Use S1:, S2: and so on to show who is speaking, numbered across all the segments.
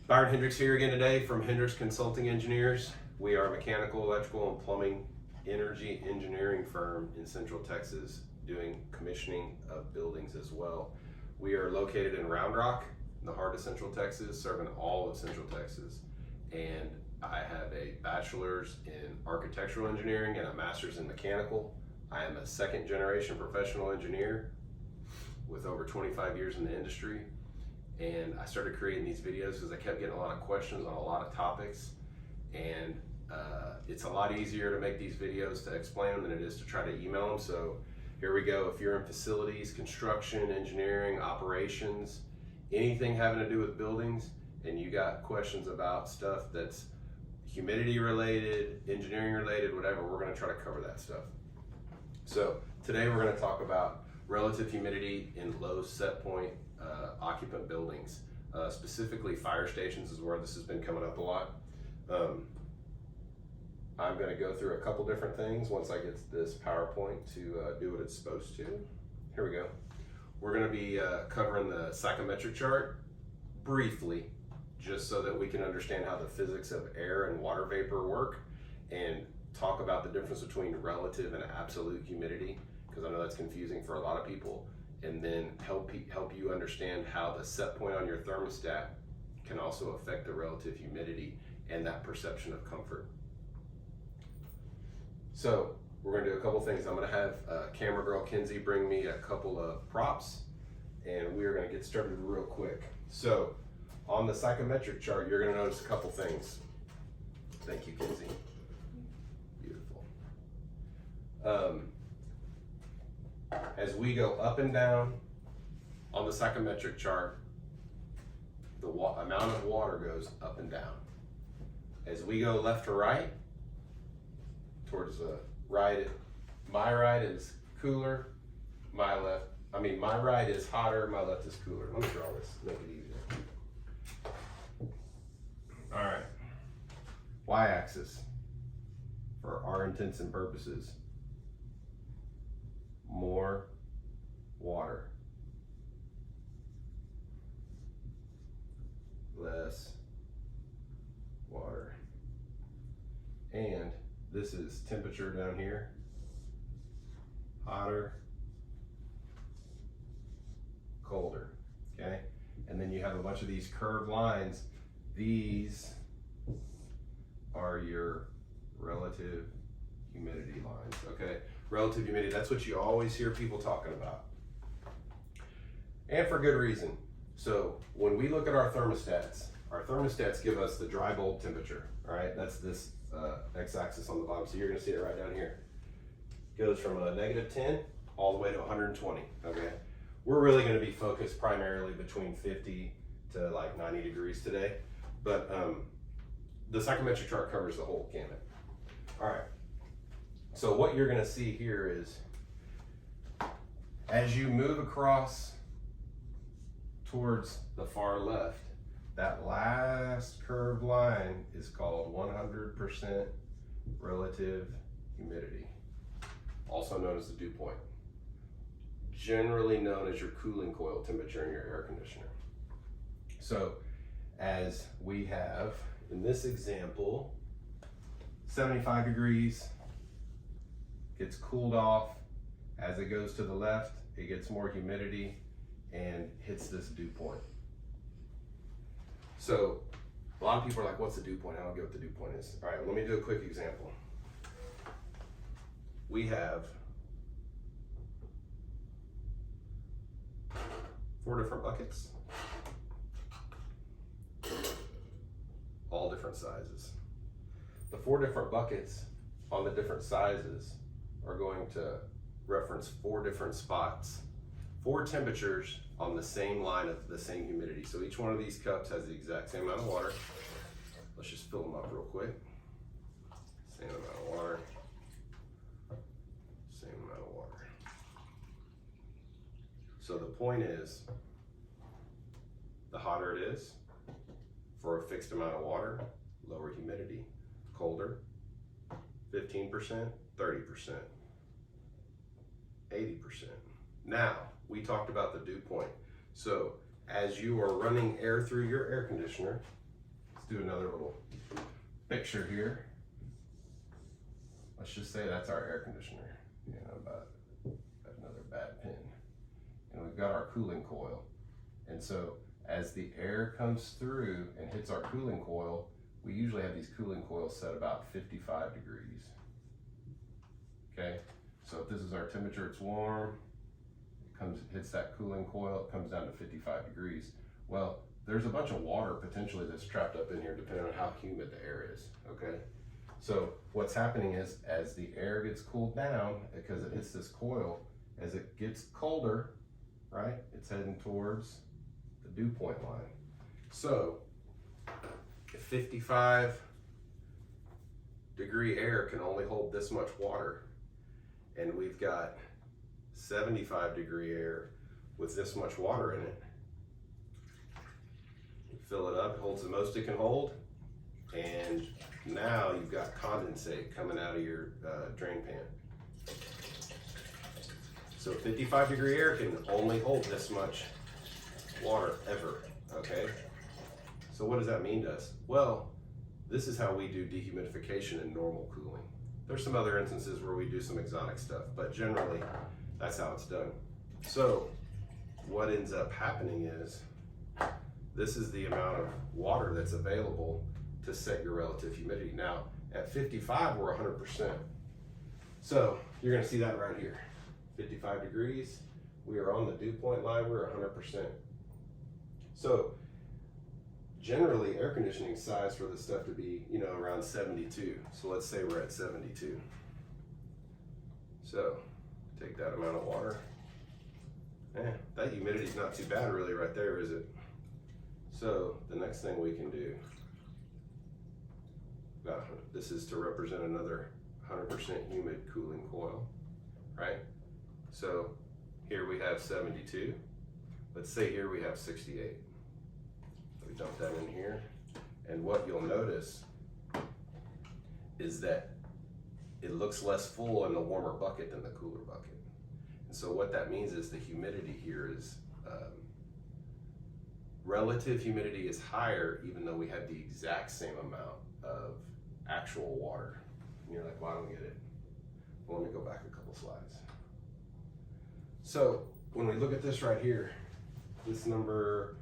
S1: Byron Hendricks here again today from Hendricks Consulting Engineers. We are a mechanical, electrical, and plumbing energy engineering firm in Central Texas, doing commissioning of buildings as well. We are located in Round Rock, in the heart of Central Texas, serving all of Central Texas. And I have a bachelor's in architectural engineering and a master's in mechanical. I am a second generation professional engineer with over 25 years in the industry. And I started creating these videos because I kept getting a lot of questions on a lot of topics. And it's a lot easier to make these videos to explain them than it is to try to email them. So here we go. If you're in facilities, construction, engineering, operations, anything having to do with buildings, and you got questions about stuff that's humidity related, engineering related, whatever, we're going to try to cover that stuff. So today we're going to talk about relative humidity in low set point occupant buildings. Specifically fire stations is where this has been coming up a lot. I'm going to go through a couple different things once I get this PowerPoint to do what it's supposed to. Here we go. We're going to be covering the psychometric chart briefly, just so that we can understand how the physics of air and water vapor work, and talk about the difference between relative and absolute humidity, because I know that's confusing for a lot of people, and then help you understand how the set point on your thermostat can also affect the relative humidity and that perception of comfort. So we're going to do a couple things. I'm going to have camera girl Kinsey bring me a couple of props, and we are going to get started real quick. So on the psychometric chart, you're going to notice a couple things. Thank you, Kinsey. Beautiful. As we go up and down on the psychometric chart, the amount of water goes up and down. As we go left to right, towards the right, my right is cooler, my right is hotter, my left is cooler. Let me draw this, make it easier. All right, y-axis, for our intents and purposes, more water, less water. And this is temperature down here, hotter, colder, okay? And then you have a bunch of these curved lines. These are your relative humidity lines, okay? Relative humidity, that's what you always hear people talking about. And for good reason. So when we look at our thermostats give us the dry bulb temperature, all right? That's this x-axis on the bottom, so you're gonna see it right down here. Goes from a -10 all the way to 120, okay? We're really gonna be focused primarily between 50 to like 90 degrees today, but the psychometric chart covers the whole gamut. All right, so what you're gonna see here is, as you move across towards the far left, that last curved line is called 100% relative humidity, also known as the dew point, generally known as your cooling coil temperature in your air conditioner. So as we have in this example, 75 degrees, gets cooled off. As it goes to the left, it gets more humidity and hits this dew point. So a lot of people are like, what's the dew point? I don't get what the dew point is. All right, let me do a quick example. We have 4 different buckets, all different sizes. The 4 different buckets on the different sizes are going to reference 4 different spots, 4 temperatures on the same line of the same humidity. So each one of these cups has the exact same amount of water. Let's just fill them up real quick. Same amount of water. Same amount of water. So the point is, the hotter it is, for a fixed amount of water, lower humidity. Colder, 15%, 30%, 80%. Now, we talked about the dew point. So as you are running air through your air conditioner, do another little picture here. Let's just say that's our air conditioner. You know, about another bad pin. And we've got our cooling coil. And so as the air comes through and hits our cooling coil, we usually have these cooling coils set about 55 degrees. Okay, so if this is our temperature, it's warm, hits that cooling coil, it comes down to 55 degrees. Well, there's a bunch of water potentially that's trapped up in here depending on how humid the air is, okay? So what's happening is as the air gets cooled down, because it hits this coil, as it gets colder, right, it's heading towards the dew point line. So if 55 degree air can only hold this much water, and we've got 75 degree air with this much water in it, you fill it up, it holds the most it can hold, and now you've got condensate coming out of your drain pan. So 55 degree air can only hold this much water ever, okay? So what does that mean to us? Well, this is how we do dehumidification in normal cooling. There's some other instances where we do some exotic stuff, but generally that's how it's done. So what ends up happening is this is the amount of water that's available to set your relative humidity. Now at 55, we're 100%. So you're gonna see that right here. 55 degrees, we are on the dew point line, we're 100%. So generally air conditioning size for this stuff to be, you know, around 72. So let's say we're at 72. So take that amount of water. That humidity is not too bad really right there, is it? So the next thing we can do, this is to represent another 100% humid cooling coil, right? So here we have 72. Let's say here we have 68. We dump that in here, and what you'll notice is that it looks less full in the warmer bucket than the cooler bucket. And so what that means is the humidity here is, relative humidity is higher even though we have the exact same amount of actual water. And you're like, well, I don't get it. Well, let me go back a couple slides. So when we look at this right here, this number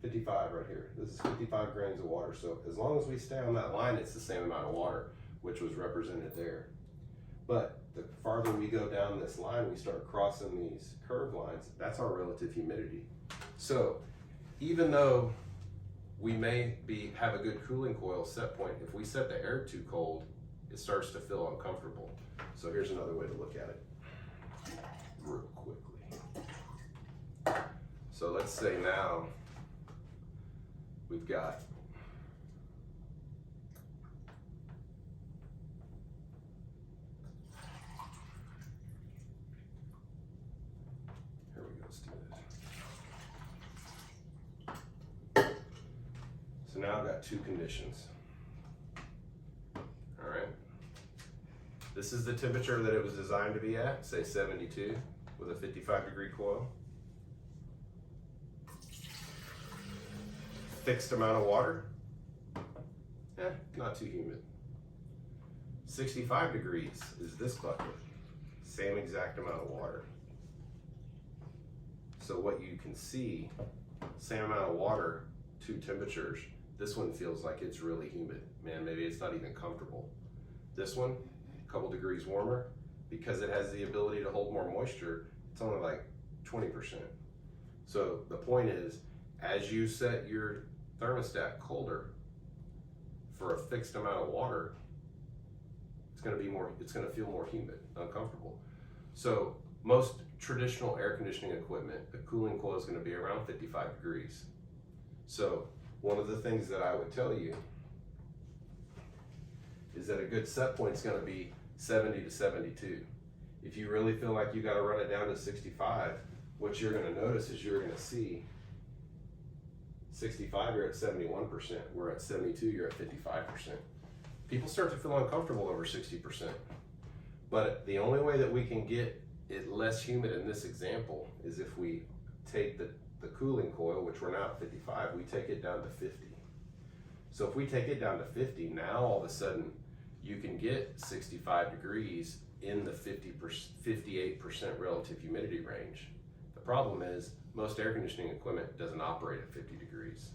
S1: 55 right here. This is 55 grains of water. So as long as we stay on that line, it's the same amount of water, which was represented there. But the farther we go down this line, we start crossing these curved lines, that's our relative humidity. So even though we may have a good cooling coil set point, if we set the air too cold, it starts to feel uncomfortable. So here's another way to look at it real quickly. So let's say now we've got so now I've got two conditions. All right. This is the temperature that it was designed to be at, say 72 with a 55 degree coil. Fixed amount of water, not too humid. 65 degrees is this bucket, same exact amount of water. So what you can see, same amount of water, two temperatures. This one feels like it's really humid. Man, maybe it's not even comfortable. This one, a couple degrees warmer, because it has the ability to hold more moisture, it's only like 20%. So the point is, as you set your thermostat colder for a fixed amount of water, it's going to feel more humid, uncomfortable. So most traditional air conditioning equipment, the cooling coil is going to be around 55 degrees. So one of the things that I would tell you is that a good set point is going to be 70 to 72. If you really feel like you got to run it down to 65, what you're going to notice is you're going to see 65, you're at 71%. We're at 72, you're at 55%. People start to feel uncomfortable over 60%. But the only way that we can get it less humid in this example is if we take the the cooling coil, which we're now at 55, we take it down to 50. So if we take it down to 50, now all of a sudden you can get 65 degrees in the 58% relative humidity range. The problem is most air conditioning equipment doesn't operate at 50 degrees.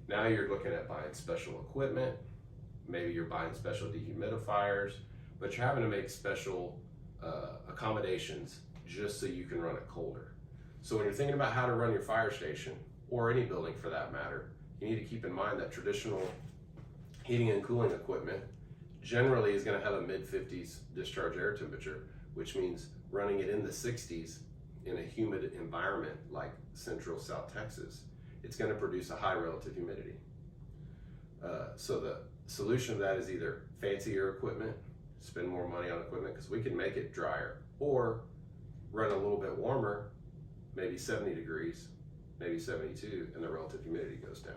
S1: Now you're looking at buying special equipment, maybe you're buying special dehumidifiers, but you're having to make special accommodations just so you can run it colder. So when you're thinking about how to run your fire station, or any building for that matter, you need to keep in mind that traditional heating and cooling equipment generally is going to have a mid-50s discharge air temperature, which means running it in the 60s in a humid environment like Central South Texas, it's going to produce a high relative humidity. So the solution to that is either fancier equipment, spend more money on equipment because we can make it drier, or run a little bit warmer, maybe 70 degrees, maybe 72, and the relative humidity goes down.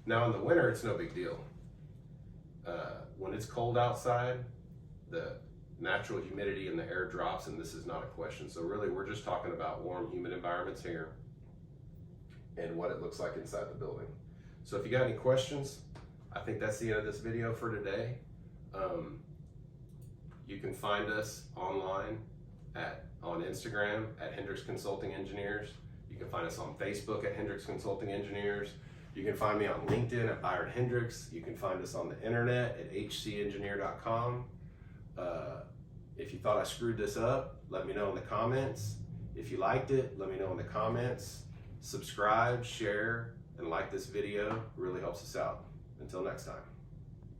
S1: Now in the winter, it's no big deal. When it's cold outside, the natural humidity in the air drops, and this is not a question. So really, we're just talking about warm, humid environments here and what it looks like inside the building. So if you got any questions, I think that's the end of this video for today. You can find us online on Instagram at Hendricks Consulting Engineers. You can find us on Facebook at Hendricks Consulting Engineers. You can find me on LinkedIn at Byron Hendricks. You can find us on the internet at hcengineer.com. If you thought I screwed this up, let me know in the comments. If you liked it, let me know in the comments. Subscribe, share, and like this video. It really helps us out. Until next time.